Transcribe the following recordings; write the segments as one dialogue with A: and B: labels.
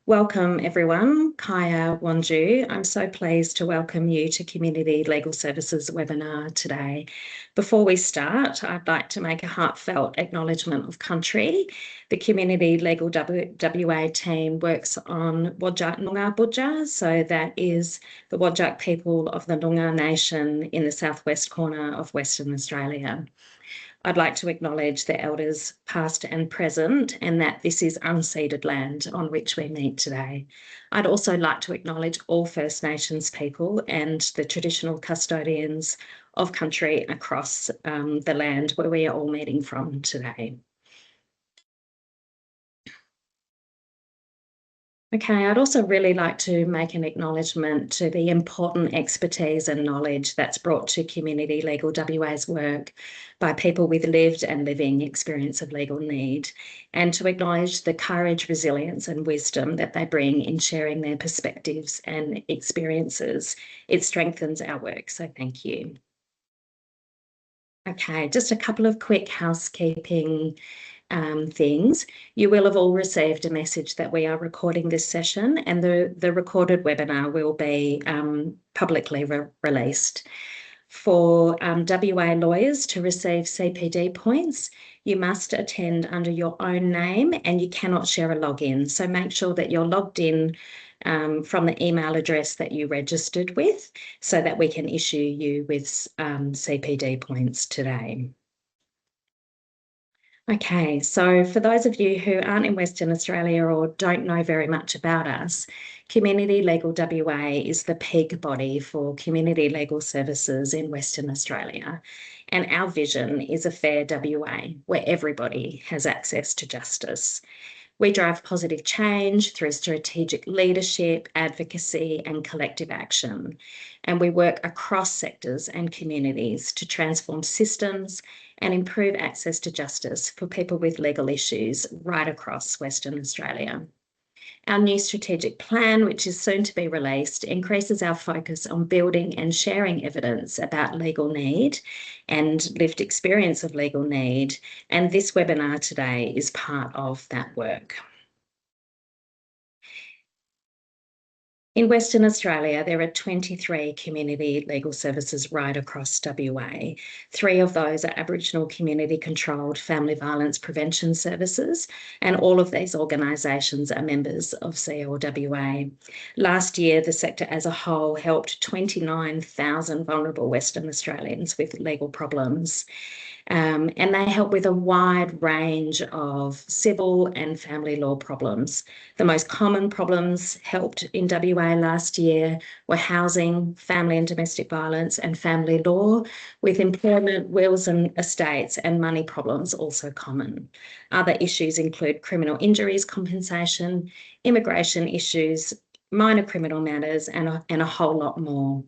A: Welcome everyone, Kaya Wanju. I'm so pleased to welcome you to Community Legal Services webinar today. Before we start, I'd like to make a heartfelt acknowledgement of country. The Community Legal WA team works on Whadjuk Noongar Boodja, so that is the Whadjuk people of the Noongar Nation in the southwest corner of Western Australia. I'd like to acknowledge the elders past and present and that this is unceded land on which we meet today. I'd also like to acknowledge all First Nations people and the traditional custodians of country across the land where we are all meeting from today. Okay, I'd also really like to make an acknowledgement to the important expertise and knowledge that's brought to Community Legal WA's work by people with lived and living experience of legal need, and to acknowledge the courage, resilience and wisdom that they bring in sharing their perspectives and experiences. It strengthens our work, so thank you. Okay, just a couple of quick housekeeping things. You will have all received a message that we are recording this session, and the recorded webinar will be publicly released. For WA lawyers to receive CPD points, you must attend under your own name and you cannot share a login. So make sure that you're logged in from the email address that you registered with so that we can issue you with CPD points today. Okay, so for those of you who aren't in Western Australia or don't know very much about us, Community Legal WA is the peak body for community legal services in Western Australia. And our vision is a fair WA where everybody has access to justice. We drive positive change through strategic leadership, advocacy, and collective action. And we work across sectors and communities to transform systems and improve access to justice for people with legal issues right across Western Australia. Our new strategic plan, which is soon to be released, increases our focus on building and sharing evidence about legal need and lived experience of legal need. And this webinar today is part of that work. In Western Australia, there are 23 community legal services right across WA. 3 of those are Aboriginal community-controlled family violence prevention services, and all of these organisations are members of CLWA. Last year, the sector as a whole helped 29,000 vulnerable Western Australians with legal problems. And they help with a wide range of civil and family law problems. The most common problems helped in WA last year were housing, family and domestic violence, and family law, with employment, wills and estates and money problems also common. Other issues include criminal injuries compensation, immigration issues, minor criminal matters, and a whole lot more.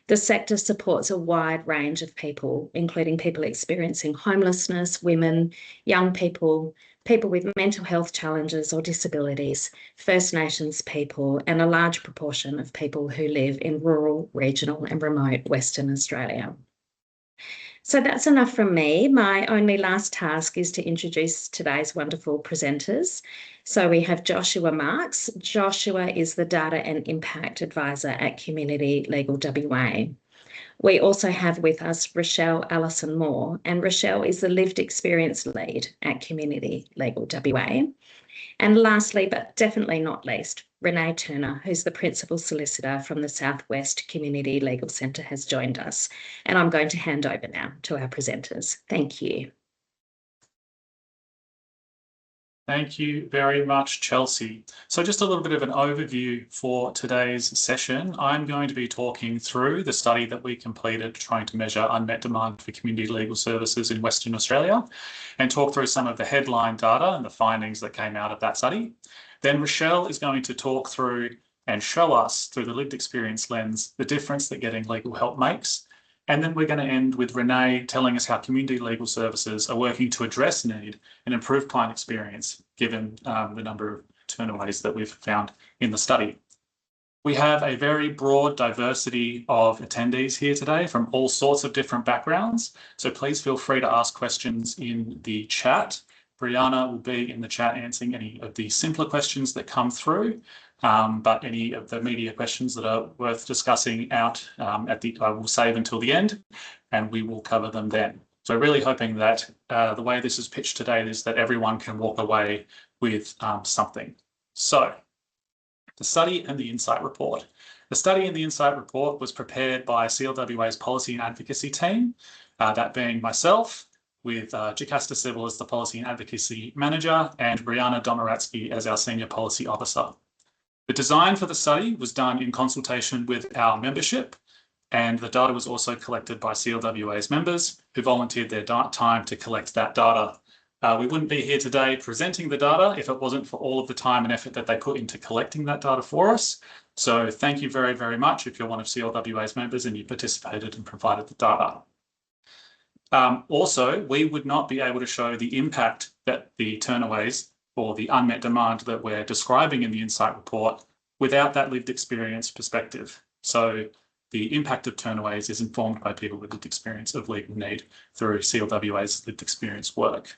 A: The sector supports a wide range of people, including people experiencing homelessness, women, young people, people with mental health challenges or disabilities, First Nations people, and a large proportion of people who live in rural, regional and remote Western Australia. So that's enough from me. My only last task is to introduce today's wonderful presenters. So we have Joshua Marks. Joshua is the Data and Impact Advisor at Community Legal WA. We also have with us Rochelle Allison Moore, and Rochelle is the Lived Experience Lead at Community Legal WA. And lastly, but definitely not least, Renee Turner, who's the Principal Solicitor from the Southwest Community Legal Centre, has joined us. And I'm going to hand over now to our presenters. Thank you.
B: Thank you very much, Chelsea. So just a little bit of an overview for today's session. I'm going to be talking through the study that we completed trying to measure unmet demand for community legal services in Western Australia and talk through some of the headline data and the findings that came out of that study. Then Rochelle is going to talk through and show us through the lived experience lens the difference that getting legal help makes. And then we're going to end with Renee telling us how community legal services are working to address need and improve client experience, given the number of turnaways that we've found in the study. We have a very broad diversity of attendees here today from all sorts of different backgrounds. So please feel free to ask questions in the chat Brianna will be in the chat answering any of the simpler questions that come through, but any of the media questions that are worth discussing out I will save until the end, and we will cover them then. So really hoping that the way this is pitched today is that everyone can walk away with something. So the study and the insight report. The study and the insight report was prepared by CLWA's policy and advocacy team, that being myself, with Jocasta Civil as the policy and advocacy manager and Brianna Domoratsky as our senior policy officer. The design for the study was done in consultation with our membership, and the data was also collected by CLWA's members who volunteered their time to collect that data. We wouldn't be here today presenting the data if it wasn't for all of the time and effort that they put into collecting that data for us. So thank you very, very much if you're one of CLWA's members and you participated and provided the data. Also, we would not be able to show the impact that the turnaways or the unmet demand that we're describing in the insight report without that lived experience perspective. So the impact of turnaways is informed by people with lived experience of legal need through CLWA's lived experience work.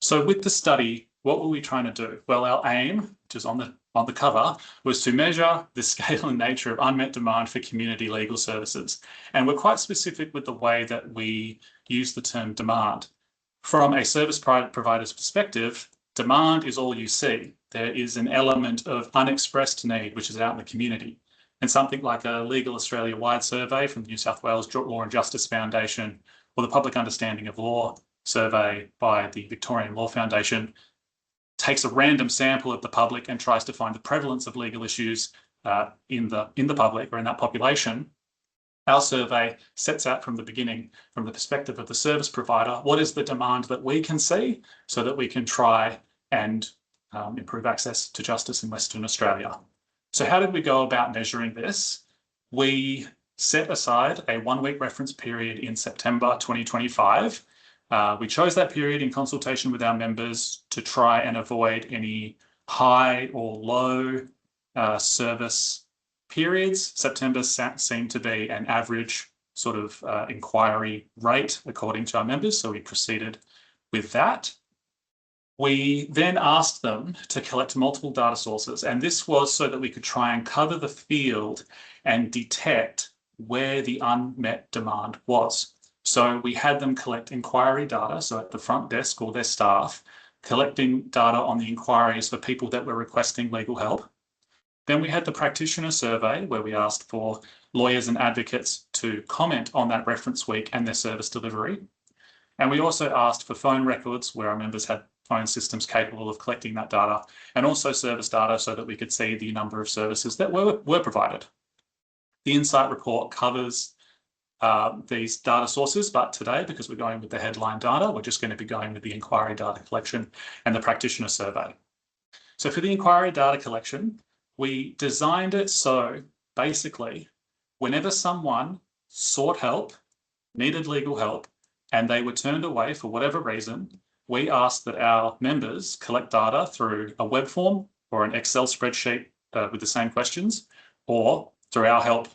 B: So with the study, what were we trying to do? Well, our aim, which is on the cover, was to measure the scale and nature of unmet demand for community legal services. And we're quite specific with the way that we use the term demand. From a service provider's perspective, demand is all you see. There is an element of unexpressed need, which is out in the community. And something like a Legal Australia-wide survey from the New South Wales Law and Justice Foundation or the Public Understanding of Law survey by the Victorian Law Foundation takes a random sample of the public and tries to find the prevalence of legal issues in the public or in that population. Our survey sets out from the beginning, from the perspective of the service provider, what is the demand that we can see so that we can try and improve access to justice in Western Australia. So how did we go about measuring this? We set aside a 1-week reference period in September 2025. We chose that period in consultation with our members to try and avoid any high or low service periods. September seemed to be an average sort of inquiry rate according to our members, so we proceeded with that. We then asked them to collect multiple data sources, and this was so that we could try and cover the field and detect where the unmet demand was. So we had them collect inquiry data, so at the front desk or their staff, collecting data on the inquiries for people that were requesting legal help. Then we had the practitioner survey where we asked for lawyers and advocates to comment on that reference week and their service delivery. And we also asked for phone records where our members had phone systems capable of collecting that data, and also service data so that we could see the number of services that were provided. The insight report covers these data sources, but today, because we're going with the headline data, we're just going to be going with the inquiry data collection and the practitioner survey. So for the inquiry data collection, we designed it so basically, whenever someone sought help, needed legal help, and they were turned away for whatever reason, we asked that our members collect data through a web form or an Excel spreadsheet with the same questions, or through our help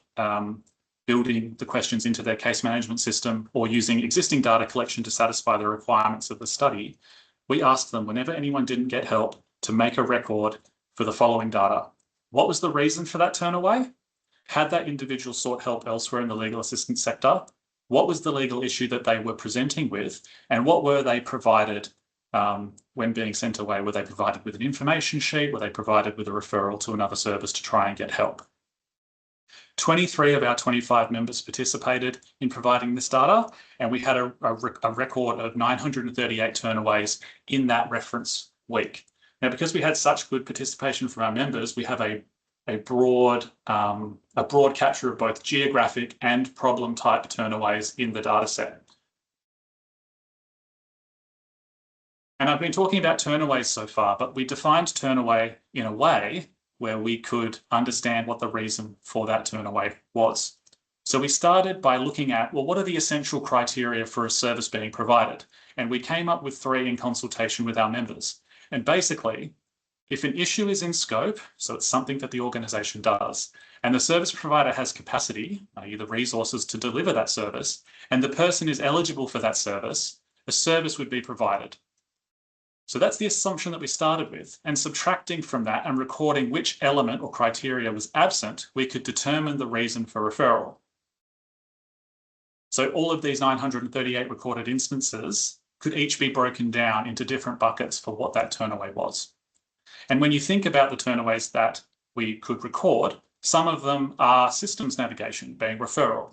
B: building the questions into their case management system or using existing data collection to satisfy the requirements of the study. We asked them, whenever anyone didn't get help, to make a record for the following data. What was the reason for that turn away? Had that individual sought help elsewhere in the legal assistance sector? What was the legal issue that they were presenting with? And what were they provided when being sent away? Were they provided with an information sheet? Were they provided with a referral to another service to try and get help? 23 of our 25 members participated in providing this data, and we had a record of 938 turnaways in that reference week. Now, because we had such good participation from our members, we have a broad capture of both geographic and problem type turnaways in the data set. And I've been talking about turnaways so far, but we defined turnaway in a way where we could understand what the reason for that turnaway was. So we started by looking at, well, what are the essential criteria for a service being provided? And we came up with 3 in consultation with our members. And basically, if an issue is in scope, so it's something that the organisation does, and the service provider has capacity, i.e. the resources to deliver that service, and the person is eligible for that service, a service would be provided. So that's the assumption that we started with. And subtracting from that and recording which element or criteria was absent, we could determine the reason for referral. So all of these 938 recorded instances could each be broken down into different buckets for what that turnaway was. And when you think about the turnaways that we could record, some of them are systems navigation, being referral.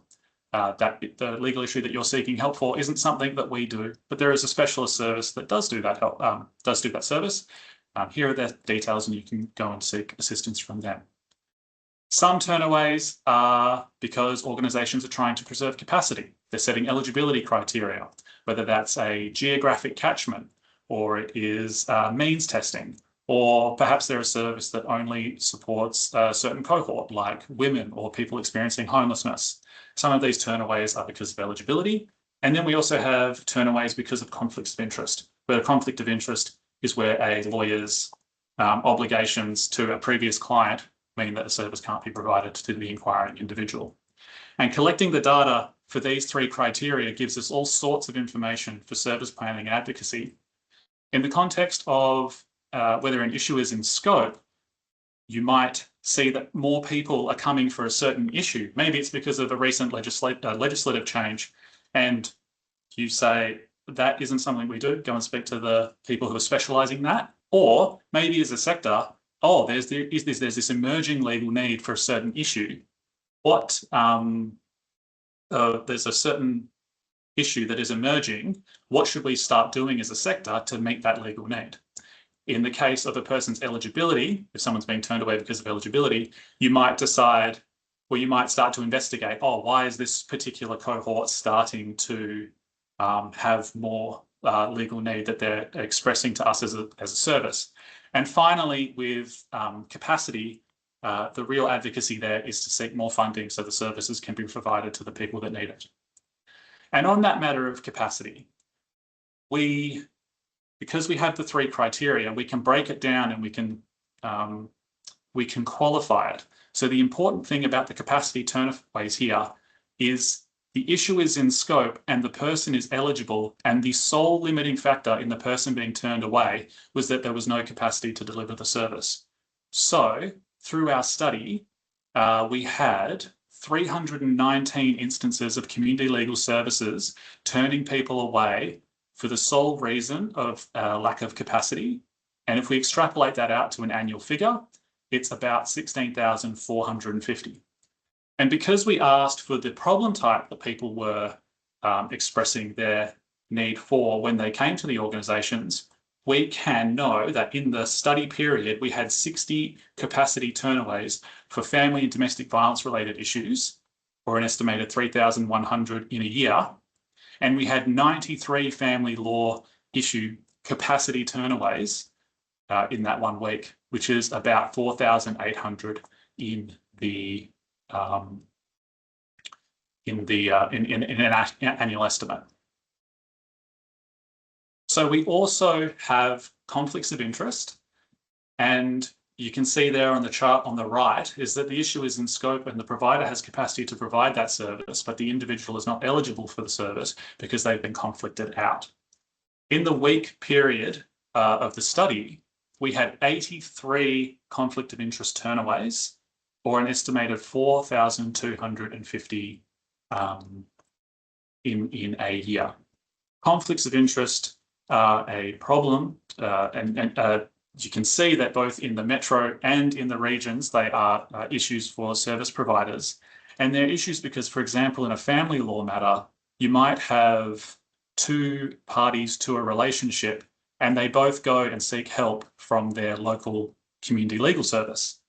B: That the legal issue that you're seeking help for isn't something that we do, but there is a specialist service that does do that help, does do that service. Here are the details, and you can go and seek assistance from them. Some turnaways are because organisations are trying to preserve capacity. They're setting eligibility criteria, whether that's a geographic catchment, or it is means testing, or perhaps they're a service that only supports a certain cohort, like women or people experiencing homelessness. Some of these turnaways are because of eligibility. And then we also have turnaways because of conflicts of interest, where a conflict of interest is where a lawyer's obligations to a previous client mean that a service can't be provided to the inquiring individual. And collecting the data for these three criteria gives us all sorts of information for service planning and advocacy. In the context of whether an issue is in scope, you might see that more people are coming for a certain issue. Maybe it's because of a recent legislative change, and you say, that isn't something we do, go and speak to the people who are specialising in that. Or maybe as a sector, oh, there's this emerging legal need for a certain issue. There's a certain issue that is emerging. What should we start doing as a sector to meet that legal need? In the case of a person's eligibility, if someone's being turned away because of eligibility, you might decide, or you might start to investigate, oh, why is this particular cohort starting to have more legal need that they're expressing to us as a service? And finally, with capacity, the real advocacy there is to seek more funding so the services can be provided to the people that need it. And on that matter of capacity, because we have the three criteria, we can break it down and we can qualify it. So the important thing about the capacity turnaways here is the issue is in scope and the person is eligible, and the sole limiting factor in the person being turned away was that there was no capacity to deliver the service. So through our study, we had 319 instances of community legal services turning people away for the sole reason of lack of capacity. And if we extrapolate that out to an annual figure, it's about 16,450. And because we asked for the problem type that people were expressing their need for when they came to the organisations, we can know that in the study period, we had 60 capacity turnaways for family and domestic violence related issues, or an estimated 3,100 in a year. And we had 93 family law issue capacity turnaways in that 1 week, which is about 4,800 in an annual estimate. So we also have conflicts of interest, and you can see there on the chart on the right is that the issue is in scope and the provider has capacity to provide that service, but the individual is not eligible for the service because they've been conflicted out. In the week period of the study, we had 83 conflict of interest turnaways, or an estimated 4,250 in a year. Conflicts of interest are a problem, and you can see that both in the metro and in the regions, they are issues for service providers. And they're issues because, for example, in a family law matter, you might have two parties to a relationship and they both go and seek help from their local community legal service.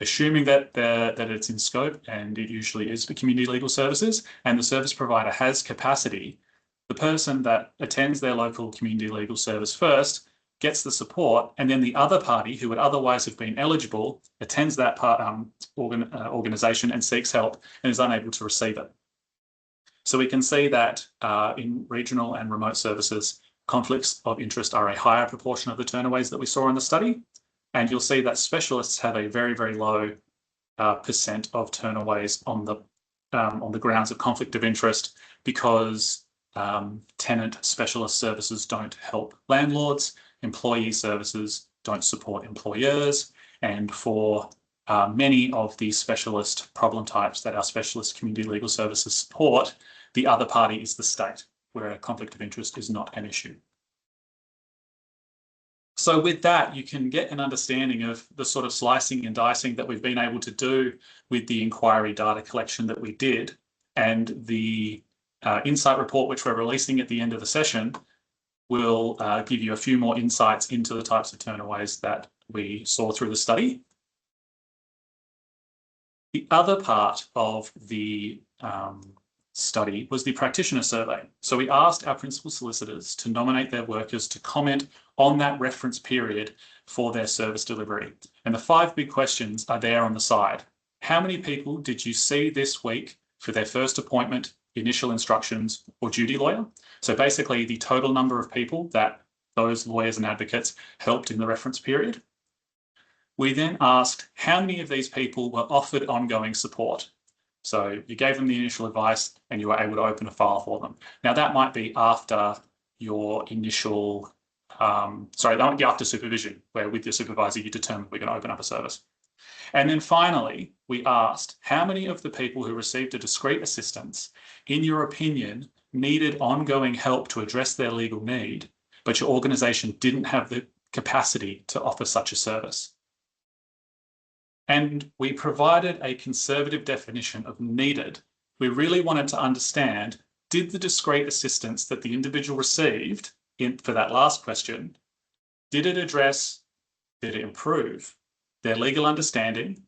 B: Assuming that it's in scope, and it usually is for community legal services, and the service provider has capacity, the person that attends their local community legal service first gets the support, and then the other party who would otherwise have been eligible attends that organisation and seeks help and is unable to receive it. So we can see that in regional and remote services, conflicts of interest are a higher proportion of the turnaways that we saw in the study. And you'll see that specialists have a very, very low percent of turnaways on the grounds of conflict of interest, because tenant specialist services don't help landlords, employee services don't support employers, and for many of the specialist problem types that our specialist community legal services support, the other party is the state, where a conflict of interest is not an issue. So with that, you can get an understanding of the sort of slicing and dicing that we've been able to do with the inquiry data collection that we did, and the insight report, which we're releasing at the end of the session, will give you a few more insights into the types of turnaways that we saw through the study. The other part of the study was the practitioner survey. So we asked our principal solicitors to nominate their workers to comment on that reference period for their service delivery. And the 5 big questions are there on the side. How many people did you see this week for their first appointment, initial instructions, or duty lawyer? So basically the total number of people that those lawyers and advocates helped in the reference period. We then asked how many of these people were offered ongoing support. So you gave them the initial advice and you were able to open a file for them. Now that might be after your initial, that might be after supervision, where with your supervisor you determine we're going to open up a service. And then finally, we asked how many of the people who received a discrete assistance, in your opinion, needed ongoing help to address their legal need, but your organisation didn't have the capacity to offer such a service. And we provided a conservative definition of needed. We really wanted to understand, did the discrete assistance that the individual received for that last question, did it address, did it improve their legal understanding,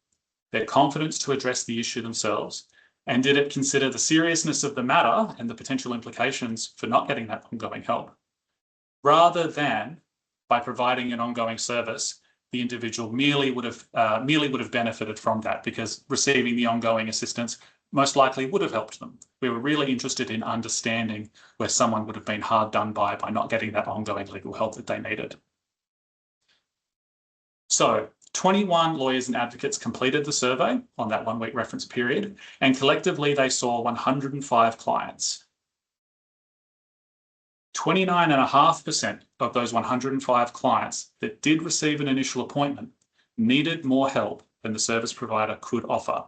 B: their confidence to address the issue themselves, and did it consider the seriousness of the matter and the potential implications for not getting that ongoing help, rather than by providing an ongoing service, the individual merely would have benefited from that because receiving the ongoing assistance most likely would have helped them. We were really interested in understanding where someone would have been hard done by not getting that ongoing legal help that they needed. So 21 lawyers and advocates completed the survey on that 1 week reference period, and collectively they saw 105 clients. 29.5% of those 105 clients that did receive an initial appointment needed more help than the service provider could offer.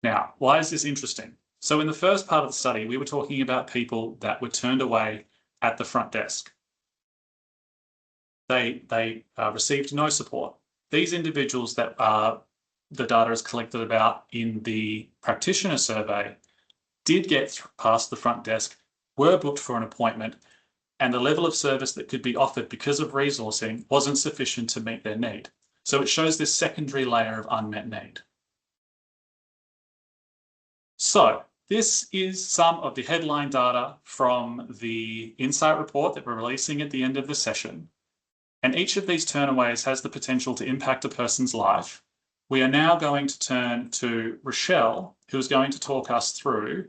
B: Now, why is this interesting? So in the first part of the study, we were talking about people that were turned away at the front desk. They received no support. These individuals that the data is collected about in the practitioner survey did get past the front desk, were booked for an appointment, and the level of service that could be offered because of resourcing wasn't sufficient to meet their need. So it shows this secondary layer of unmet need. So this is some of the headline data from the insight report that we're releasing at the end of the session. And each of these turnaways has the potential to impact a person's life. We are now going to turn to Rochelle, who's going to talk us through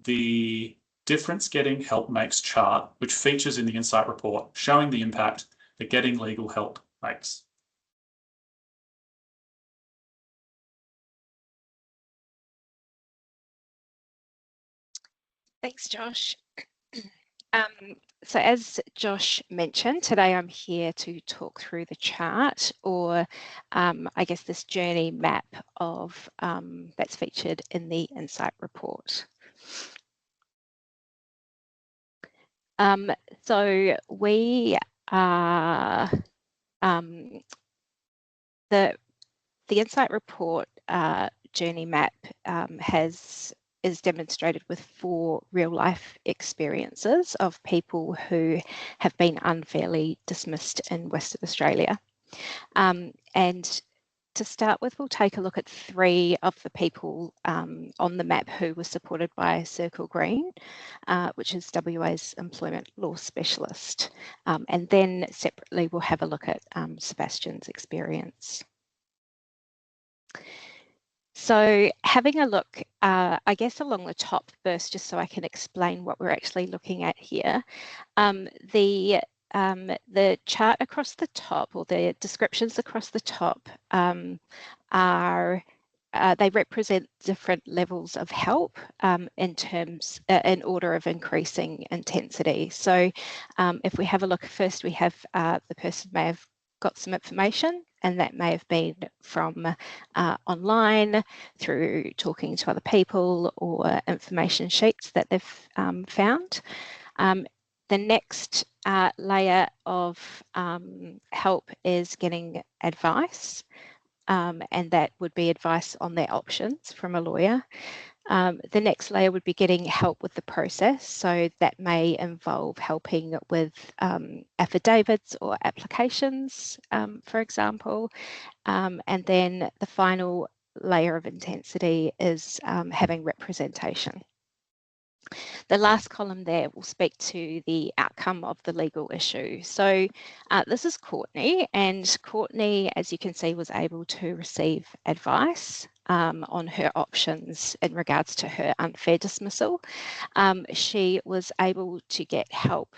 B: the Difference Getting Help Makes chart, which features in the insight report, showing the impact that getting legal help makes.
C: Thanks, Josh. So as Josh mentioned, today I'm here to talk through the chart, or I guess this journey map of that's featured in the insight report. So we are the insight report journey map is demonstrated with 4 real-life experiences of people who have been unfairly dismissed in Western Australia. And to start with, we'll take a look at 3 of the people on the map who were supported by Circle Green, which is WA's employment law specialist. And then separately, we'll have a look at Sebastian's experience. So having a look, I guess, along the top first, just so I can explain what we're actually looking at here. The chart across the top, or the descriptions across the top, are they represent different levels of help in order of increasing intensity. So if we have a look, first we have the person may have got some information, and that may have been from online, through talking to other people, or information sheets that they've found. The next layer of help is getting advice, and that would be advice on their options from a lawyer. The next layer would be getting help with the process. So that may involve helping with affidavits or applications, for example. And then the final layer of intensity is having representation. The last column there will speak to the outcome of the legal issue. So this is Courtney, and Courtney, as you can see, was able to receive advice on her options in regards to her unfair dismissal. She was able to get help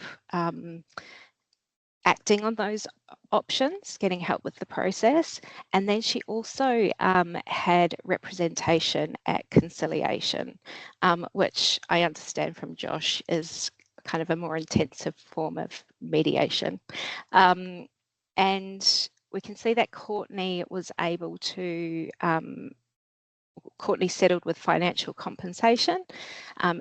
C: acting on those options, getting help with the process. And then she also had representation at conciliation, which I understand from Josh is kind of a more intensive form of mediation. And we can see that Courtney was able to Courtney settled with financial compensation,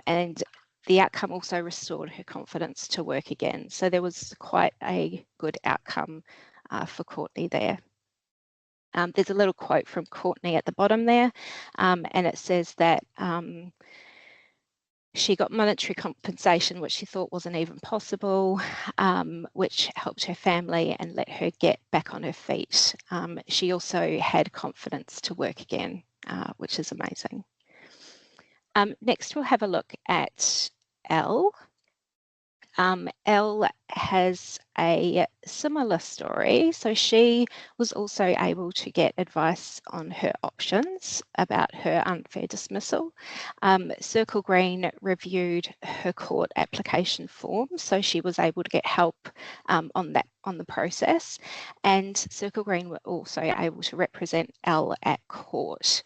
C: and the outcome also restored her confidence to work again. So there was quite a good outcome for Courtney there. There's a little quote from Courtney at the bottom there, and it says that she got monetary compensation, which she thought wasn't even possible, which helped her family and let her get back on her feet. She also had confidence to work again, which is amazing. Next, we'll have a look at Elle. Elle has a similar story. So she was also able to get advice on her options about her unfair dismissal. Circle Green reviewed her court application form, so she was able to get help on the process. And Circle Green were also able to represent Elle at court.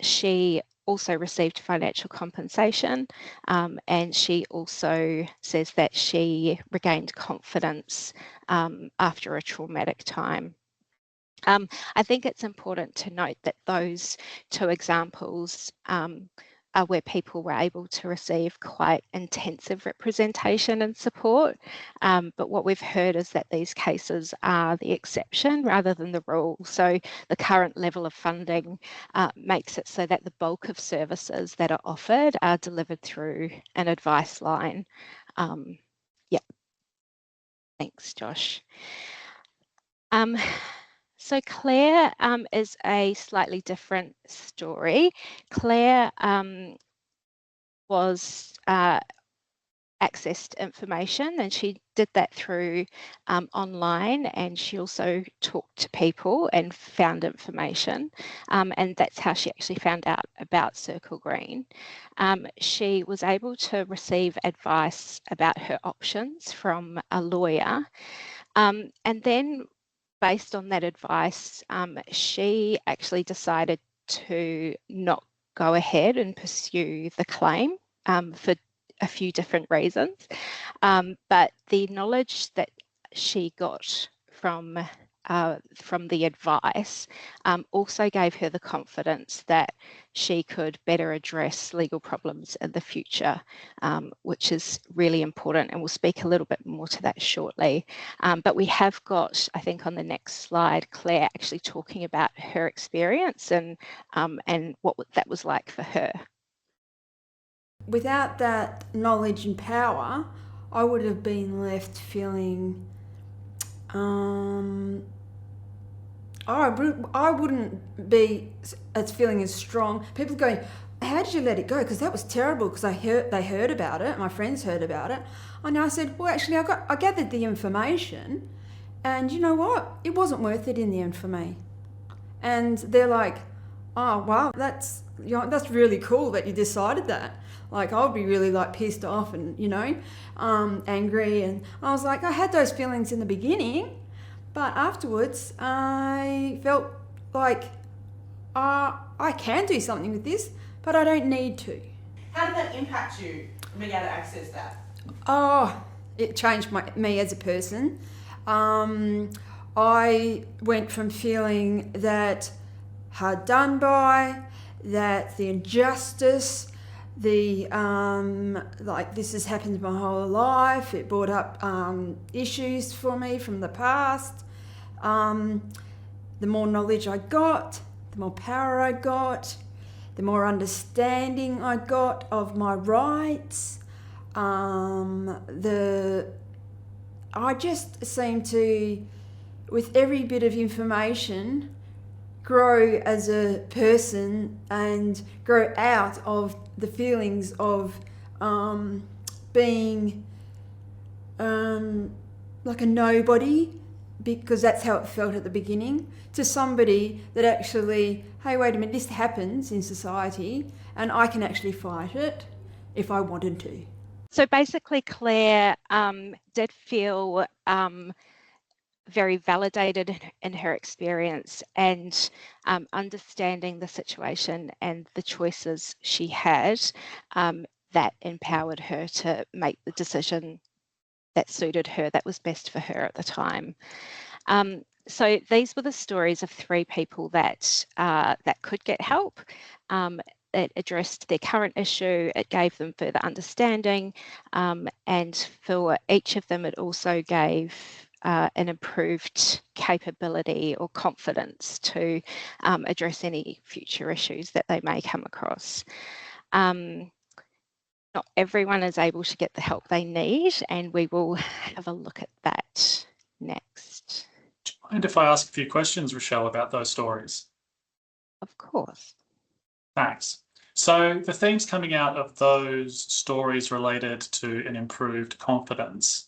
C: She also received financial compensation, and she also says that she regained confidence after a traumatic time. I think it's important to note that those two examples are where people were able to receive quite intensive representation and support. But what we've heard is that these cases are the exception rather than the rule. So the current level of funding makes it so that the bulk of services that are offered are delivered through an advice line. Yeah. Thanks, Josh. So Claire is a slightly different story. Claire was accessed information, and she did that through online, and she also talked to people and found information, and that's how she actually found out about Circle Green. She was able to receive advice about her options from a lawyer, and then based on that advice, she actually decided to not go ahead and pursue the claim for a few different reasons. But the knowledge that she got from the advice also gave her the confidence that she could better address legal problems in the future, which is really important, and we'll speak a little bit more to that shortly. But we have got, I think on the next slide, Claire actually talking about her experience and what that was like for her.
D: Without that knowledge and power, I would have been left feeling I wouldn't be as feeling as strong. People going, how did you let it go? Because that was terrible, because they heard about it, my friends heard about it. And I said, well, actually, I gathered the information, and you know what? It wasn't worth it in the end for me. And they're like, oh, wow, that's really cool that you decided that. Like, I would be really like pissed off and, angry. And I was like, I had those feelings in the beginning, but afterwards I felt like I can do something with this, but I don't need to.
E: How did that impact you, being able to access that?
D: Oh, it changed me as a person. I went from feeling that hard done by, that the injustice, the like this has happened my whole life. It brought up issues for me from the past. The more knowledge I got, the more power I got, the more understanding I got of my rights. I just seem to, with every bit of information, grow as a person and grow out of the feelings of being like a nobody, because that's how it felt at the beginning, to somebody that actually, hey, wait a minute, this happens in society and I can actually fight it if I wanted to.
C: So basically, Claire did feel very validated in her experience and understanding the situation and the choices she had, that empowered her to make the decision that suited her, that was best for her at the time. So these were the stories of 3 people that could get help. It addressed their current issue, it gave them further understanding, and for each of them it also gave an improved capability or confidence to address any future issues that they may come across. Not everyone is able to get the help they need, and we will have a look at that next.
B: Do you mind if I ask a few questions, Rochelle, about those stories?
C: Of course.
B: Thanks. So the themes coming out of those stories related to an improved confidence,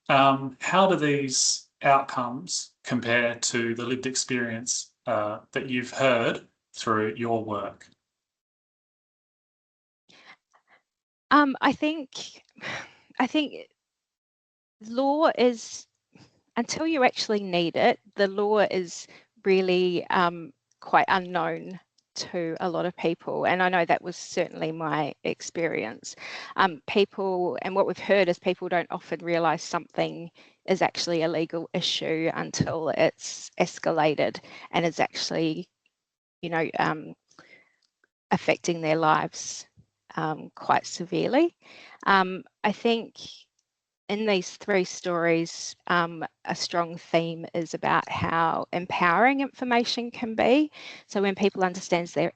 B: how do these outcomes compare to the lived experience that you've heard through your work?
C: I think law is, until you actually need it, the law is really quite unknown to a lot of people, and I know that was certainly my experience. People, and what we've heard is people don't often realise something is actually a legal issue until it's escalated and is actually, affecting their lives quite severely. I think in these 3 stories, a strong theme is about how empowering information can be. So when people understand their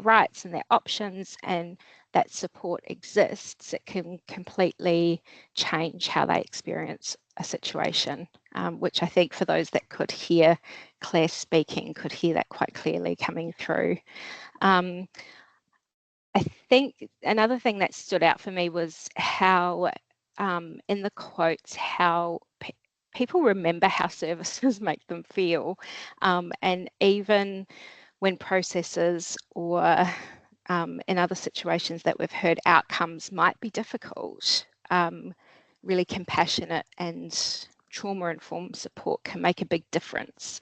C: rights and their options, and that support exists, it can completely change how they experience a situation, which I think for those that could hear Claire speaking could hear that quite clearly coming through. I think another thing that stood out for me was how in the quotes, how people remember how services make them feel, and even when processes or in other situations that we've heard outcomes might be difficult, really compassionate and trauma-informed support can make a big difference.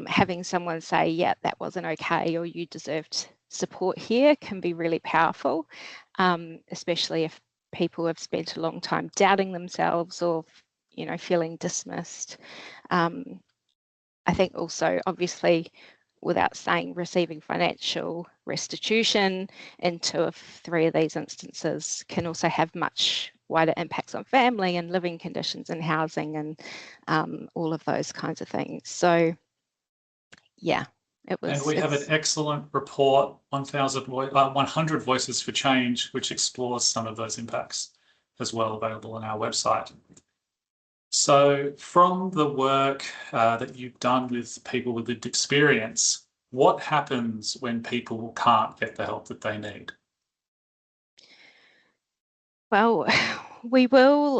C: Having someone say, yeah, that wasn't okay, or you deserved support here, can be really powerful, especially if people have spent a long time doubting themselves or feeling dismissed. I think also, obviously, without saying, receiving financial restitution in 2 of 3 of these instances can also have much wider impacts on family and living conditions and housing and all of those kinds of things. So yeah, it was.
B: And we have an excellent report, 100 Voices for Change, which explores some of those impacts as well, available on our website. So from the work that you've done with people with lived experience, what happens when people can't get the help that they need?
C: Well, we will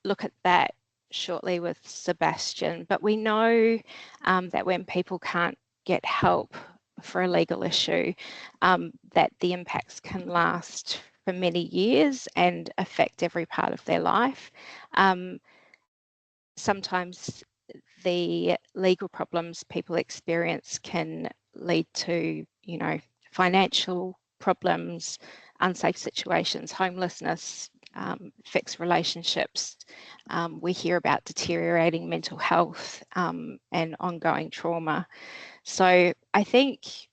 C: look at that shortly with Sebastian, but we know that when people can't get help for a legal issue, that the impacts can last for many years and affect every part of their life. Sometimes the legal problems people experience can lead to, you know, financial problems, unsafe situations, homelessness, fixed relationships. We hear about deteriorating mental health and ongoing trauma. So I think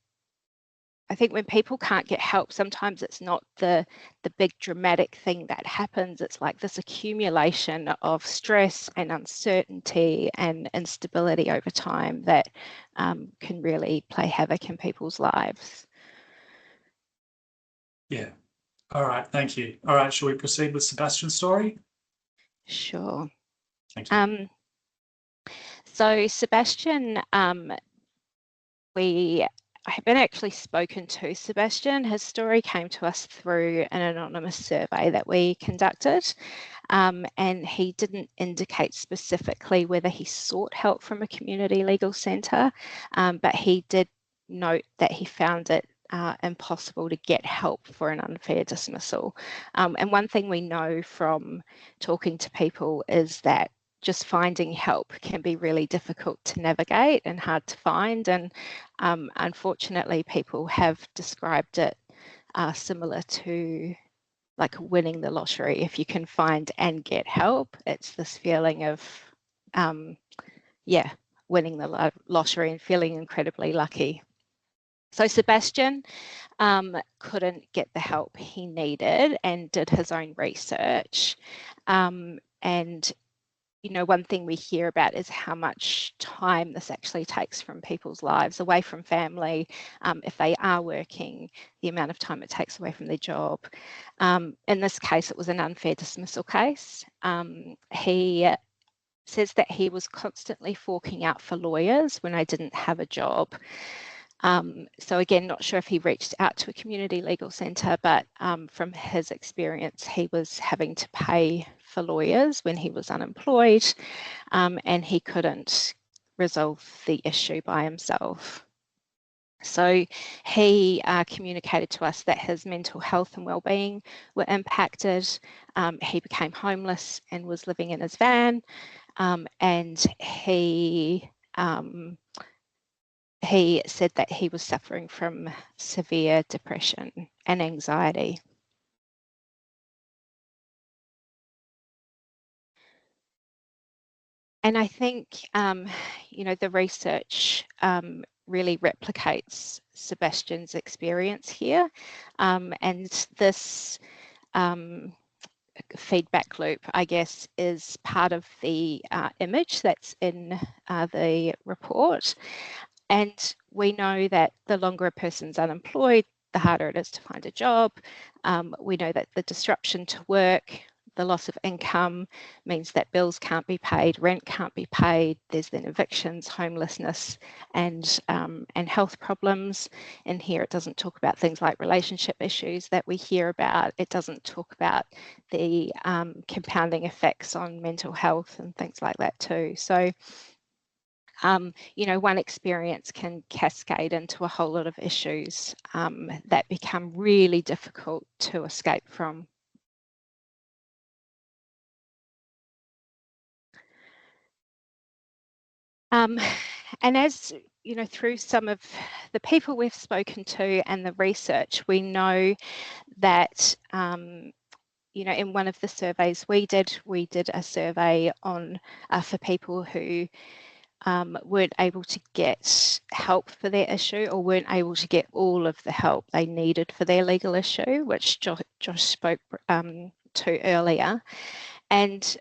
C: when people can't get help, sometimes it's not the big dramatic thing that happens. It's like this accumulation of stress and uncertainty and instability over time that can really play havoc in people's lives.
B: Yeah. All right. Thank you. All right. Shall we proceed with Sebastian's story?
C: Sure.
B: Thank you.
C: So Sebastian, I haven't actually spoken to Sebastian. His story came to us through an anonymous survey that we conducted, and he didn't indicate specifically whether he sought help from a community legal centre, but he did note that he found it impossible to get help for an unfair dismissal. And one thing we know from talking to people is that just finding help can be really difficult to navigate and hard to find. And unfortunately, people have described it similar to like winning the lottery. If you can find and get help, it's this feeling of, winning the lottery and feeling incredibly lucky. So Sebastian couldn't get the help he needed and did his own research. And you know, one thing we hear about is how much time this actually takes from people's lives, away from family. If they are working, the amount of time it takes away from their job. In this case, it was an unfair dismissal case. He says that he was constantly forking out for lawyers when I didn't have a job. So again, not sure if he reached out to a community legal centre, but from his experience, he was having to pay for lawyers when he was unemployed, and he couldn't resolve the issue by himself. So he communicated to us that his mental health and well-being were impacted. He became homeless and was living in his van, and he said that he was suffering from severe depression and anxiety. And I think, you know, the research really replicates Sebastian's experience here. And this feedback loop, I guess, is part of the image that's in the report. And we know that the longer a person's unemployed, the harder it is to find a job. We know that the disruption to work, the loss of income means that bills can't be paid, rent can't be paid. There's then evictions, homelessness, and health problems. And here it doesn't talk about things like relationship issues that we hear about. It doesn't talk about the compounding effects on mental health and things like that too. So you know, one experience can cascade into a whole lot of issues that become really difficult to escape from. And as you know, through some of the people we've spoken to and the research, we know that you know, in one of the surveys we did a survey on for people who weren't able to get help for their issue or weren't able to get all of the help they needed for their legal issue, which Josh spoke to earlier. And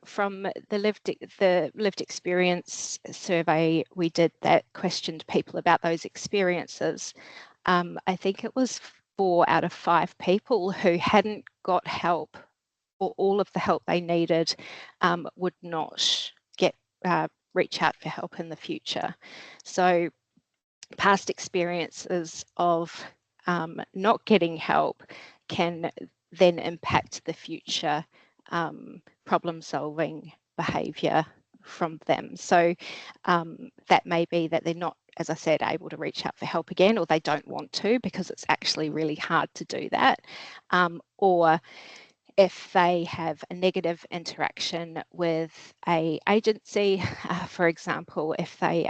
C: from the lived experience survey we did that questioned people about those experiences, I think it was 4 out of 5 people who hadn't got help or all of the help they needed would not get reach out for help in the future. So past experiences of not getting help can then impact the future problem solving behaviour from them. So that may be that they're not, as I said, able to reach out for help again, or they don't want to because it's actually really hard to do that, or if they have a negative interaction with an agency, for example, if they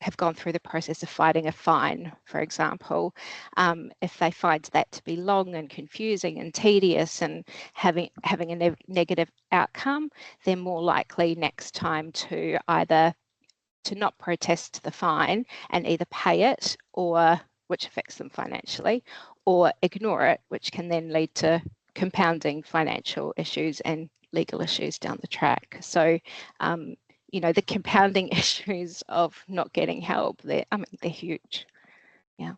C: have gone through the process of fighting a fine, for example, if they find that to be long and confusing and tedious and having a negative outcome, they're more likely next time to either to not protest the fine and either pay it, or which affects them financially, or ignore it, which can then lead to compounding financial issues and legal issues down the track. So you know, the compounding issues of not getting help, they're huge. Yeah.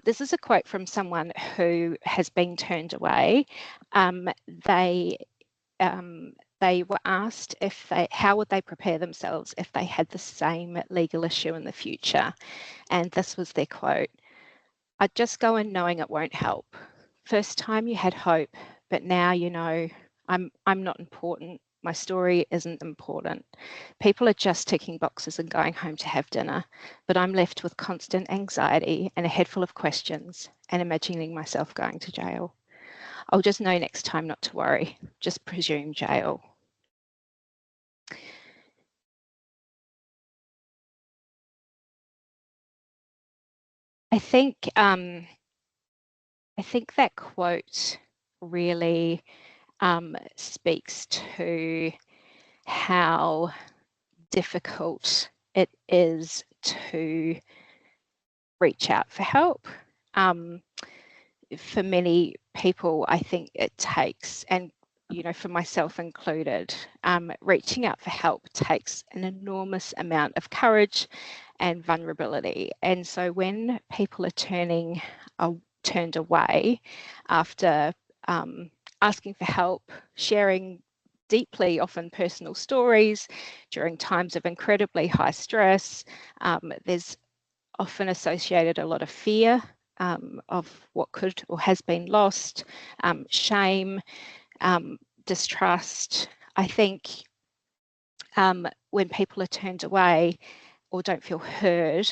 C: This is a quote from someone who has been turned away. They were asked how would they prepare themselves if they had the same legal issue in the future, and this was their quote: "I'd just go in knowing it won't help. First time you had hope, but now you know I'm not important. My story isn't important. People are just ticking boxes and going home to have dinner, but I'm left with constant anxiety and a head full of questions and imagining myself going to jail. I'll just know next time not to worry. Just presume jail." I think that quote really speaks to how difficult it is to reach out for help. For many people, I think it takes, and you know, for myself included, reaching out for help takes an enormous amount of courage and vulnerability. And so when people are turned away after asking for help, sharing deeply often personal stories during times of incredibly high stress, there's often associated a lot of fear of what could or has been lost, shame, distrust. I think when people are turned away or don't feel heard,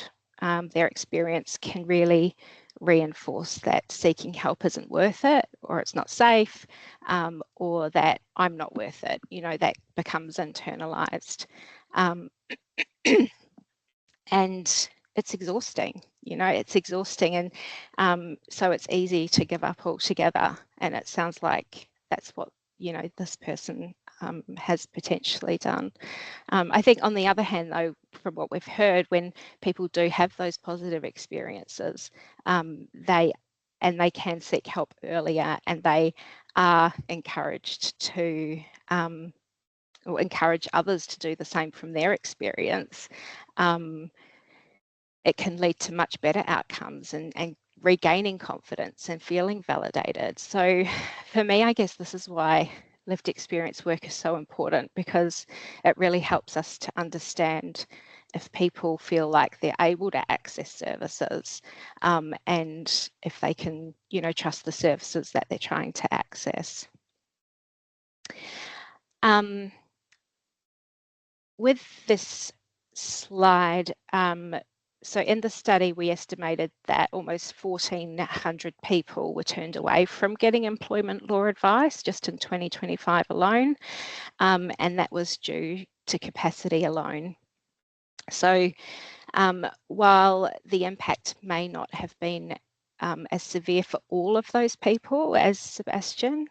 C: their experience can really reinforce that seeking help isn't worth it, or it's not safe, or that I'm not worth it. You know, that becomes internalized. And it's exhausting, you know, it's exhausting. And so it's easy to give up altogether. And it sounds like that's what, you know, this person has potentially done. I think on the other hand, though, from what we've heard, when people do have those positive experiences, they can seek help earlier, and they are encouraged to or encourage others to do the same from their experience. It can lead to much better outcomes and regaining confidence and feeling validated. So for me, I guess this is why lived experience work is so important, because it really helps us to understand if people feel like they're able to access services, and if they can, you know, trust the services that they're trying to access. With this slide, so in the study, we estimated that almost 1,400 people were turned away from getting employment law advice just in 2025 alone, and that was due to capacity alone. So while the impact may not have been as severe for all of those people as Sebastian,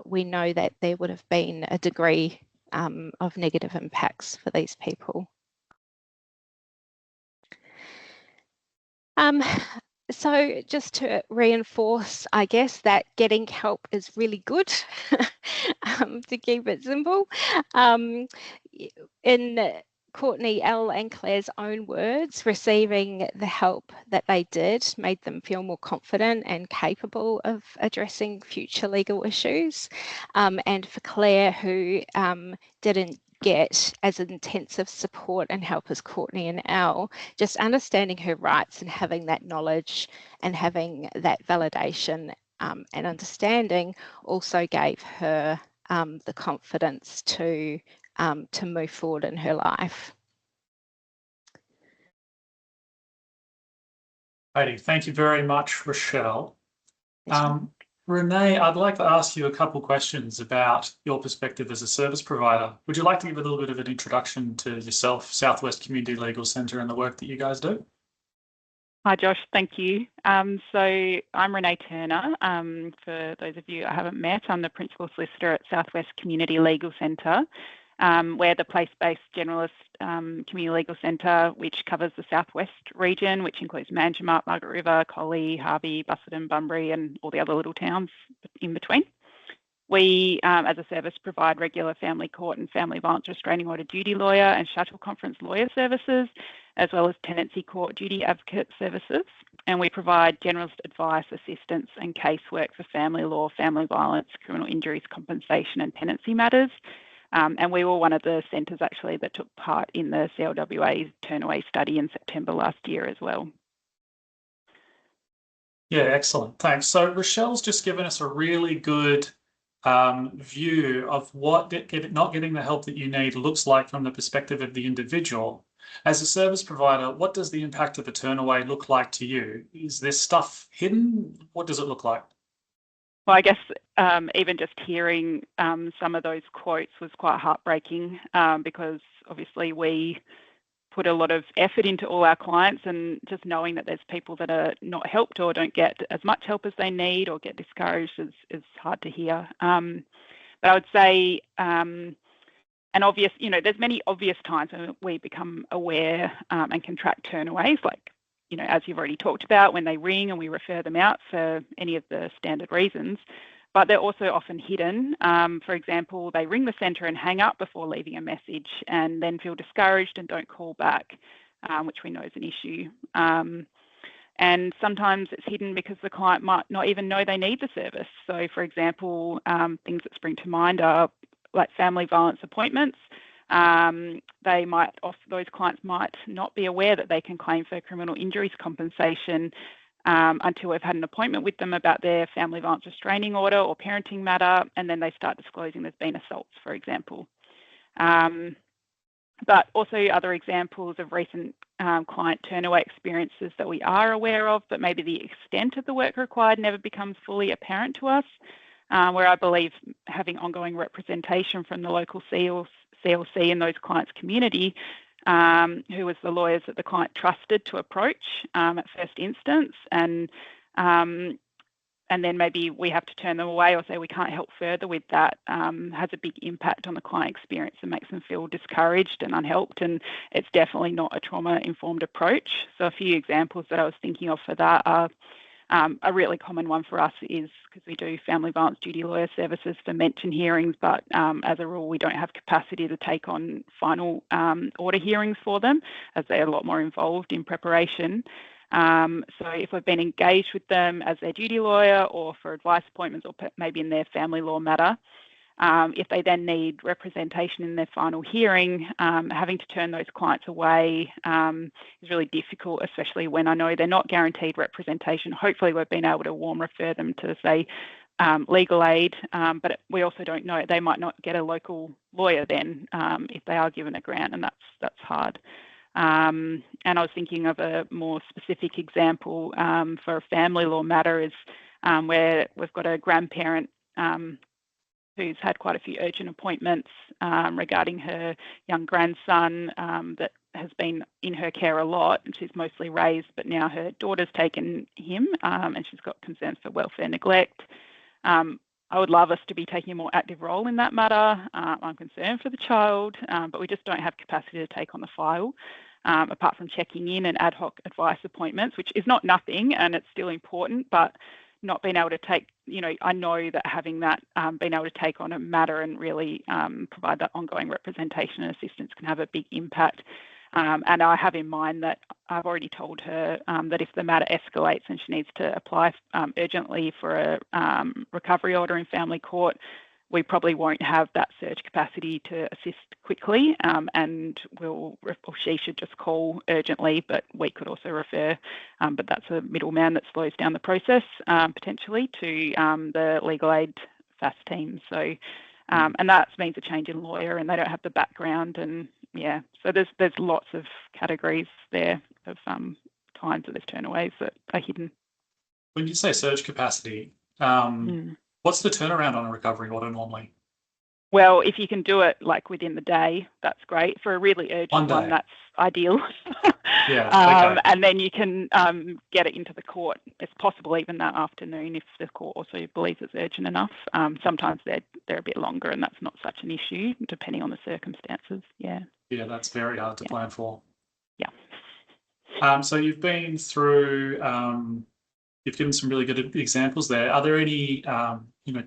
C: we know that there would have been a degree of negative impacts for these people. So just to reinforce, I guess, that getting help is really good, to keep it simple. In Courtney L. and Claire's own words, receiving the help that they did made them feel more confident and capable of addressing future legal issues. And for Claire, who didn't get as intensive support and help as Courtney and Elle, just understanding her rights and having that knowledge and having that validation and understanding also gave her the confidence to move forward in her life.
B: Heidi, thank you very much, Rochelle. Renee, I'd like to ask you a couple questions about your perspective as a service provider. Would you like to give a little bit of an introduction to yourself, Southwest Community Legal Centre, and the work that you guys do?
F: Hi, Josh. Thank you. So I'm Renee Turner. For those of you I haven't met, I'm the Principal Solicitor at Southwest Community Legal Centre. We're the place-based generalist community legal centre, which covers the southwest region, which includes Manjimup, Margaret River, Collie, Harvey, Busselton, Bunbury, and all the other little towns in between. We, as a service, provide regular family court and family violence restraining order duty lawyer and shuttle conference lawyer services, as well as tenancy court duty advocate services. And we provide generalist advice, assistance, and casework for family law, family violence, criminal injuries, compensation, and tenancy matters. And we were one of the centres actually that took part in the CLWA Turnaway study in September last year as well.
B: Yeah, excellent. Thanks. So Rochelle's just given us a really good view of what not getting the help that you need looks like from the perspective of the individual. As a service provider, what does the impact of the turnaway look like to you? Is this stuff hidden? What does it look like?
F: Well, I guess even just hearing some of those quotes was quite heartbreaking because obviously we put a lot of effort into all our clients, and just knowing that there's people that are not helped or don't get as much help as they need or get discouraged is hard to hear. But I would say an obvious, there's many obvious times when we become aware and can track turnaways, like, as you've already talked about, when they ring and we refer them out for any of the standard reasons, but they're also often hidden. For example, they ring the centre and hang up before leaving a message and then feel discouraged and don't call back, which we know is an issue. And sometimes it's hidden because the client might not even know they need the service. So, for example, things that spring to mind are like family violence appointments. Those clients might not be aware that they can claim for criminal injuries compensation until we've had an appointment with them about their family violence restraining order or parenting matter, and then they start disclosing there's been assaults, for example. But also other examples of recent client turnaway experiences that we are aware of, but maybe the extent of the work required never becomes fully apparent to us, where I believe having ongoing representation from the local CLC in those clients' community, who was the lawyers that the client trusted to approach at first instance, and then maybe we have to turn them away or say we can't help further with that, has a big impact on the client experience and makes them feel discouraged and unhelped, and it's definitely not a trauma-informed approach. So a few examples that I was thinking of for that are a really common one for us is because we do family violence duty lawyer services for mention hearings, but as a rule, we don't have capacity to take on final order hearings for them, as they're a lot more involved in preparation. So if we've been engaged with them as their duty lawyer or for advice appointments or maybe in their family law matter, if they then need representation in their final hearing, having to turn those clients away is really difficult, especially when I know they're not guaranteed representation. Hopefully we've been able to warm refer them to, say, legal aid, but we also don't know. They might not get a local lawyer then if they are given a grant, and that's hard. And I was thinking of a more specific example for a family law matter is where we've got a grandparent who's had quite a few urgent appointments regarding her young grandson that has been in her care a lot, and she's mostly raised, but now her daughter's taken him and she's got concerns for welfare neglect. I would love us to be taking a more active role in that matter. I'm concerned for the child, but we just don't have capacity to take on the file, apart from checking in and ad hoc advice appointments, which is not nothing and it's still important, but not being able to take, I know that having that, being able to take on a matter and really provide that ongoing representation and assistance can have a big impact. And I have in mind that I've already told her that if the matter escalates and she needs to apply urgently for a recovery order in family court, we probably won't have that surge capacity to assist quickly, and she should just call urgently, but we could also refer, but that's a middleman that slows down the process potentially to the legal aid FAST team. So, and that means a change in lawyer, and they don't have the background, and yeah, so there's lots of categories there of times that there's turnaways that are hidden.
B: When you say surge capacity, What's the turnaround on a recovery order normally?
F: Well, if you can do it like within the day, that's great. For a really urgent one, that's ideal.
B: Yeah. Okay.
F: And then you can get it into the court. It's possible even that afternoon if the court also believes it's urgent enough. Sometimes they're a bit longer, and that's not such an issue depending on the circumstances. Yeah.
B: Yeah, that's very hard to plan for.
F: Yeah.
B: So you've been through. You've given some really good examples there. Are there any,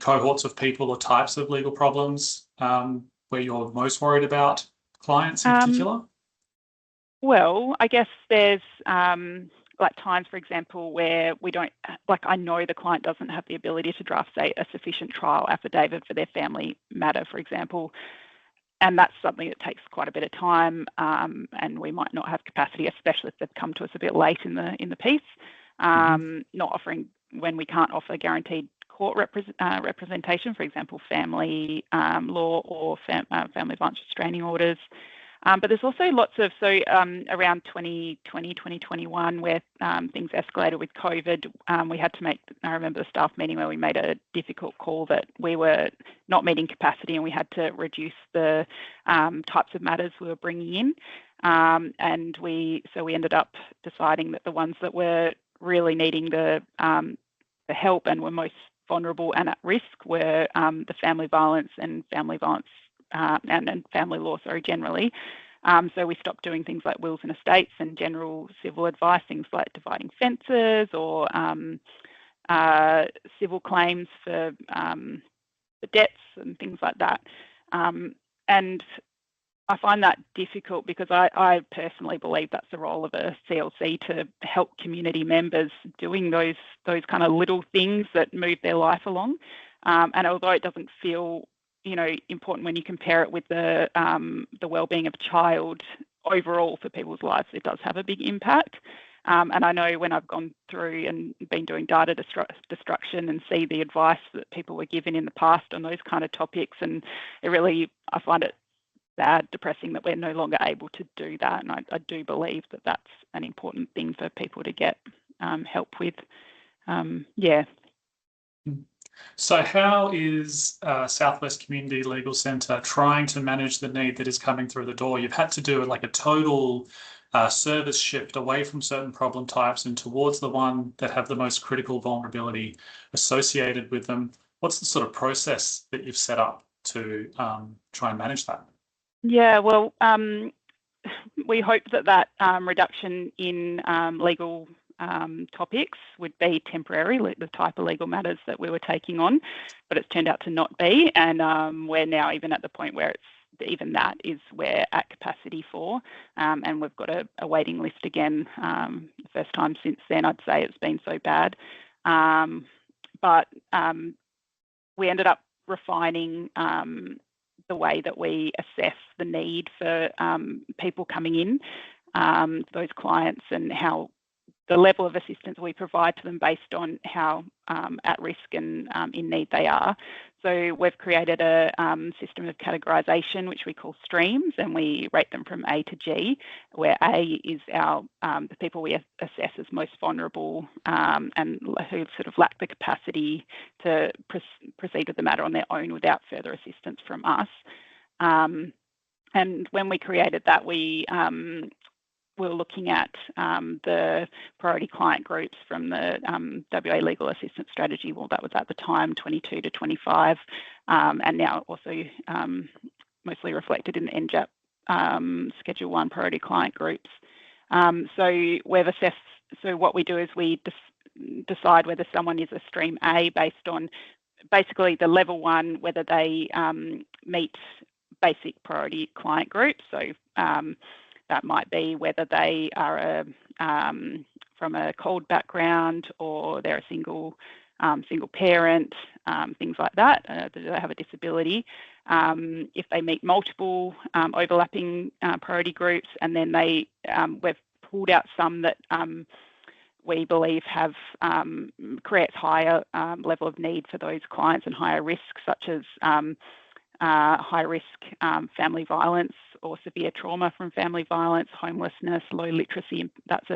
B: cohorts of people or types of legal problems where you're most worried about clients in particular?
F: Well, I guess there's like times, for example, where we don't, like I know the client doesn't have the ability to draft, say, a sufficient trial affidavit for their family matter, for example. And that's something that takes quite a bit of time, and we might not have capacity, especially if they've come to us a bit late in the piece. Not offering when we can't offer guaranteed court representation, for example, family law or family violence restraining orders. But there's also lots of, around 2020, 2021, where things escalated with COVID, we had to make, I remember the staff meeting where we made a difficult call that we were not meeting capacity and we had to reduce the types of matters we were bringing in. And we ended up deciding that the ones that were really needing the help and were most vulnerable and at risk were the family violence and family violence and family law, generally. So we stopped doing things like wills and estates and general civil advice, things like dividing fences or civil claims for debts and things like that. And I find that difficult because I personally believe that's the role of a CLC, to help community members doing those kind of little things that move their life along. And although it doesn't feel important when you compare it with the well-being of a child, overall for people's lives, it does have a big impact. And I know when I've gone through and been doing data destruction and see the advice that people were given in the past on those kind of topics, and I find it sad, depressing that we're no longer able to do that. And I do believe that that's an important thing for people to get help with.
B: So how is Southwest Community Legal Centre trying to manage the need that is coming through the door? You've had to do a total service shift away from certain problem types and towards the one that have the most critical vulnerability associated with them. What's the sort of process that you've set up to try and manage that?
F: Yeah, well, we hope that reduction in legal topics would be temporary, the type of legal matters that we were taking on, but it's turned out to not be. And we're now even at the point where we're at capacity for, and we've got a waiting list again. The first time since then, I'd say it's been so bad. But we ended up refining the way that we assess the need for people coming in, those clients, and how the level of assistance we provide to them based on how at risk and in need they are. So we've created a system of categorisation, which we call streams, and we rate them from A to G, where A is the people we assess as most vulnerable and who sort of lack the capacity to proceed with the matter on their own without further assistance from us. And when we created that, we were looking at the priority client groups from the WA Legal Assistance Strategy. Well, that was at the time 22 to 25, and now also mostly reflected in the NJAP Schedule 1 priority client groups. So we've assessed. So what we do is we decide whether someone is a stream A based on basically the level 1, whether they meet basic priority client groups. So that might be whether they are from a CALD background, or they're a single parent, things like that. Do they have a disability? If they meet multiple overlapping priority groups, and then we've pulled out some that we believe creates higher level of need for those clients and higher risk, such as high risk family violence or severe trauma from family violence, homelessness, low literacy, that's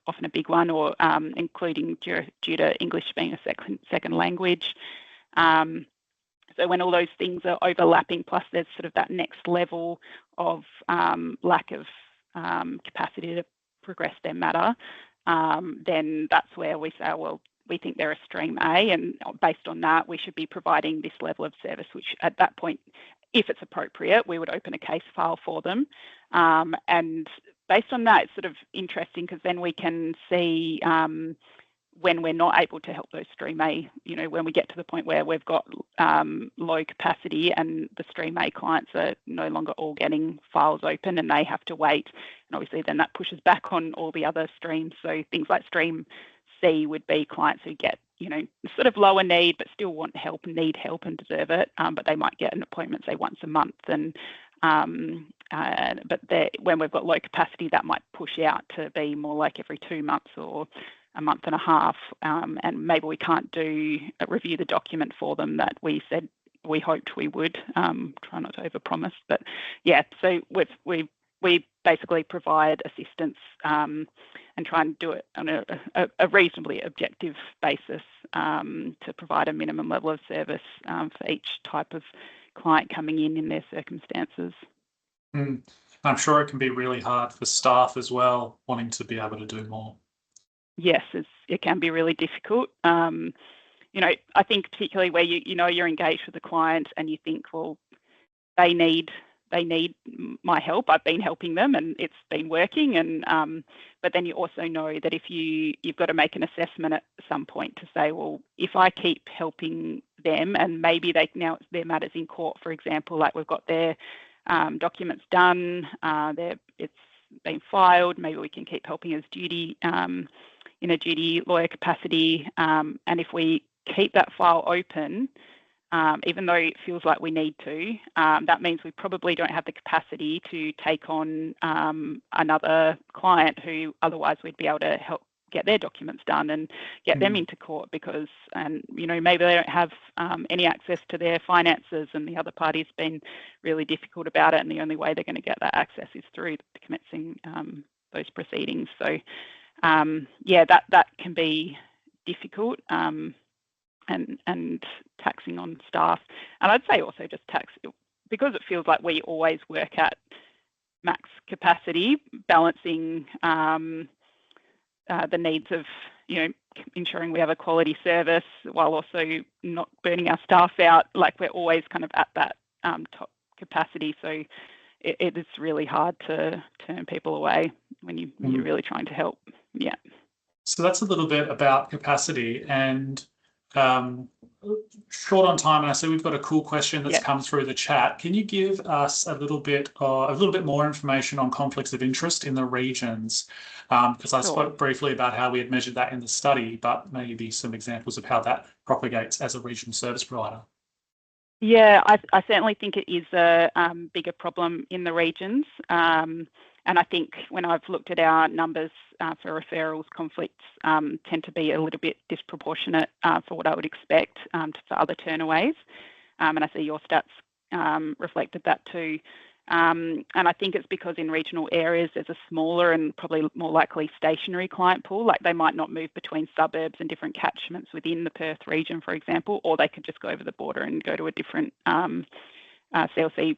F: often a big one, or including due to English being a second language. So when all those things are overlapping, plus there's sort of that next level of lack of capacity to progress their matter, then that's where we say, well, we think they're a stream A, and based on that, we should be providing this level of service, which at that point, if it's appropriate, we would open a case file for them. And based on that, it's sort of interesting because then we can see when we're not able to help those stream A, when we get to the point where we've got low capacity and the stream A clients are no longer all getting files open and they have to wait. And obviously then that pushes back on all the other streams. So things like stream C would be clients who get, sort of lower need, but still want help and need help and deserve it. But they might get an appointment, say, once a month. And but when we've got low capacity, that might push out to be more like every 2 months or a month and a half, and maybe we can't review the document for them that we said we hoped we would. Try not to overpromise, but yeah. So we basically provide assistance and try and do it on a reasonably objective basis to provide a minimum level of service for each type of client coming in their circumstances.
B: I'm sure it can be really hard for staff as well, wanting to be able to do more.
F: Yes, it can be really difficult. I think particularly where you're engaged with the client and you think, well, they need my help. I've been helping them and it's been working. And but then you also know that if you've got to make an assessment at some point to say, well, if I keep helping them and maybe now their matters in court, for example, like we've got their documents done, it's been filed, maybe we can keep helping as duty in a duty lawyer capacity. And if we keep that file open, even though it feels like we need to, that means we probably don't have the capacity to take on another client who otherwise we'd be able to help get their documents done and get them into court because, maybe they don't have any access to their finances and the other party's been really difficult about it, and the only way they're going to get that access is through commencing those proceedings. So that can be difficult and taxing on staff. And I'd say also just because it feels like we always work at max capacity, balancing the needs of, ensuring we have a quality service while also not burning our staff out. Like we're always kind of at that top capacity. So it is really hard to turn people away when you're really trying to help. Yeah.
B: So that's a little bit about capacity and short on time. And I see we've got a cool question that's come through the chat. Can you give us a little bit more information on conflicts of interest in the regions? Because I spoke briefly about how we had measured that in the study, but maybe some examples of how that propagates as a regional service provider.
F: Yeah, I certainly think it is a bigger problem in the regions. And I think when I've looked at our numbers for referrals, conflicts tend to be a little bit disproportionate for what I would expect for other turnaways. And I see your stats reflected that too. And I think it's because in regional areas there's a smaller and probably more likely stationary client pool. Like they might not move between suburbs and different catchments within the Perth region, for example, or they could just go over the border and go to a different CLC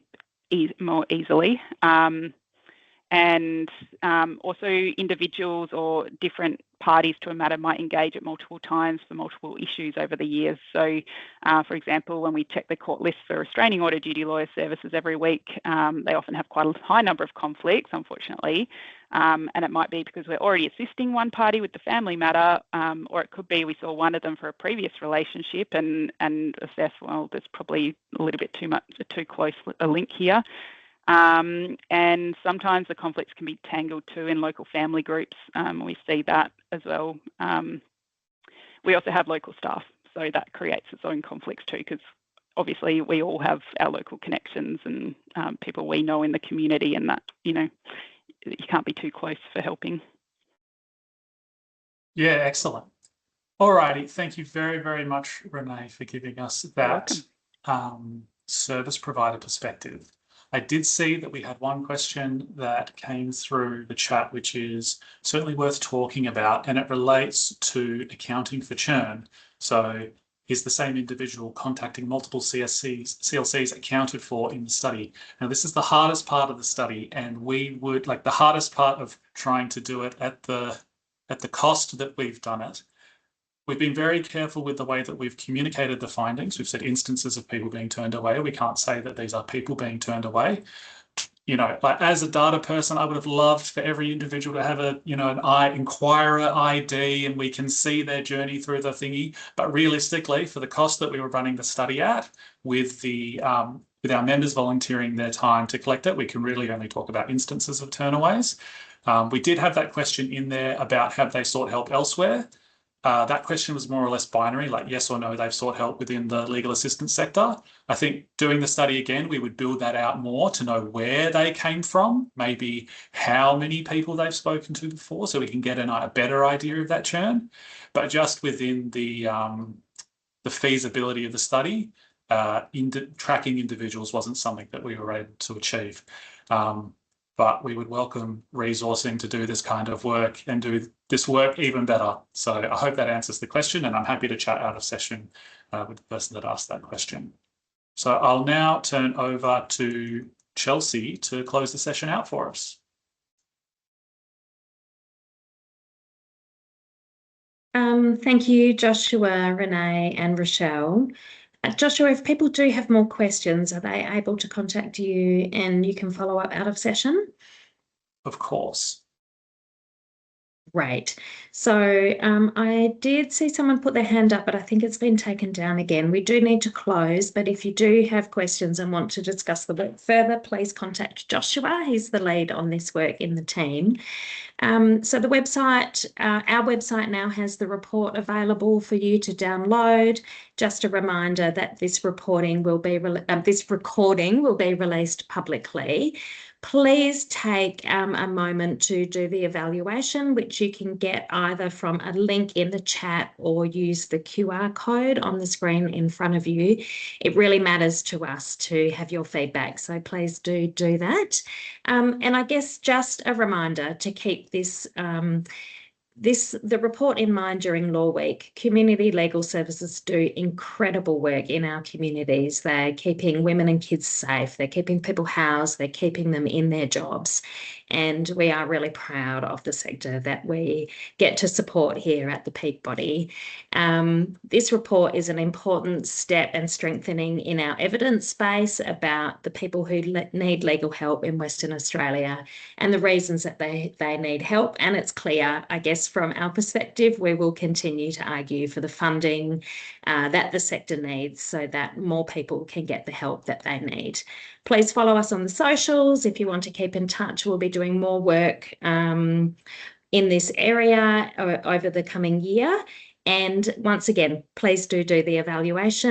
F: more easily. And also individuals or different parties to a matter might engage at multiple times for multiple issues over the years. So, for example, when we check the court list for restraining order duty lawyer services every week, they often have quite a high number of conflicts, unfortunately. And it might be because we're already assisting one party with the family matter, or it could be we saw one of them for a previous relationship and assess, well, there's probably a little bit too close a link here. And sometimes the conflicts can be tangled too in local family groups. We see that as well. We also have local staff, so that creates its own conflicts too, because obviously we all have our local connections and people we know in the community, and that, you can't be too close for helping.
B: Yeah, excellent. All righty. Thank you very, very much, Renee, for giving us that service provider perspective. I did see that we had one question that came through the chat, which is certainly worth talking about, and it relates to accounting for churn. So is the same individual contacting multiple CLCs accounted for in the study? Now, this is the hardest part of the study, and we would like the hardest part of trying to do it at the cost that we've done it. We've been very careful with the way that we've communicated the findings. We've said instances of people being turned away. We can't say that these are people being turned away. You know, like as a data person, I would have loved for every individual to have an inquirer ID, and we can see their journey through the thingy. But realistically, for the cost that we were running the study at, with our members volunteering their time to collect it, we can really only talk about instances of turnaways. We did have that question in there about have they sought help elsewhere. That question was more or less binary, like yes or no, they've sought help within the legal assistance sector. I think doing the study again, we would build that out more to know where they came from, maybe how many people they've spoken to before, so we can get a better idea of that churn. But just within the feasibility of the study, tracking individuals wasn't something that we were able to achieve. But we would welcome resourcing to do this kind of work and do this work even better. So I hope that answers the question, and I'm happy to chat out of session with the person that asked that question. So I'll now turn over to Chelsea to close the session out for us.
A: Thank you, Joshua, Renee, and Rochelle. Joshua, if people do have more questions, are they able to contact you and you can follow up out of session?
B: Of course.
A: Great. So I did see someone put their hand up, but I think it's been taken down again. We do need to close, but if you do have questions and want to discuss the work further, please contact Joshua. He's the lead on this work in the team. So the website, our website now has the report available for you to download. Just a reminder that this recording will be released publicly. Please take a moment to do the evaluation, which you can get either from a link in the chat or use the QR code on the screen in front of you. It really matters to us to have your feedback, so please do that. And I guess just a reminder to keep this the report in mind during Law Week. Community legal services do incredible work in our communities. They're keeping women and kids safe. They're keeping people housed. They're keeping them in their jobs. And we are really proud of the sector that we get to support here at the Peak Body. This report is an important step and strengthening in our evidence base about the people who need legal help in Western Australia and the reasons that they need help. And it's clear, I guess, from our perspective, we will continue to argue for the funding that the sector needs so that more people can get the help that they need. Please follow us on the socials if you want to keep in touch. We'll be doing more work in this area over the coming year. And once again, please do the evaluation.